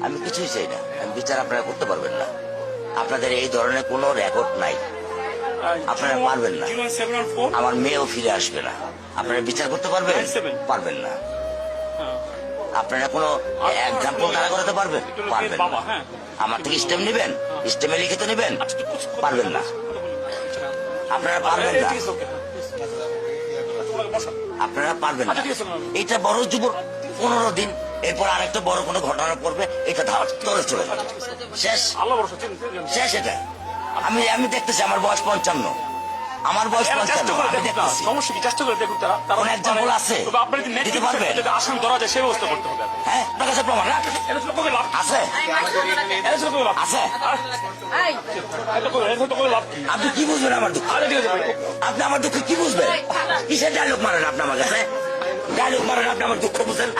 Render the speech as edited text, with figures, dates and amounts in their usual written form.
আমি কিছুই চাই না, আমি বিচার আপনারা করতে পারবেন না। আপনাদের এই ধরনের কোনো রেকর্ড নাই, আপনারা পারবেন না। আমার মেয়েও ফিরে আসবে না। আপনারা বিচার করতে পারবেন? পারবেন না। আপনারা কোনো এক্সাম্পল দাঁড়া করাতে পারবেন? পারবেন না। আমার থেকে স্টেম নেবেন, স্টেমে লিখিত নেবেন? পারবেন না। আপনারা পারবেন না, আপনারা পারবেন না। এটা বড় যুব 15 দিন, এরপর আরেকটা বড় কোনো ঘটনা পড়বে, এটা ধার ধরে চলে যাবে, শেষ শেষ। এটা আমি দেখতেছি, আমার বয়স 55, আমার বয়স 55, আমি দেখতেছি। সমস্যা কি? চেষ্টা করে দেখুন তারা কোন এক্সাম্পল আছে দিতে পারবে? আসামি ধরা যায় সেই ব্যবস্থা করতে হবে। হ্যাঁ, আপনার কাছে প্রমাণ আছে? আছে? আপনি কি বুঝবেন আমার দুঃখ? আপনি আমার দুঃখ কি বুঝবেন? কিসের ডায়লগ মারেন আপনি আমার কাছে? ডায়লগ মারেন আপনি আমার দুঃখ বুঝেন?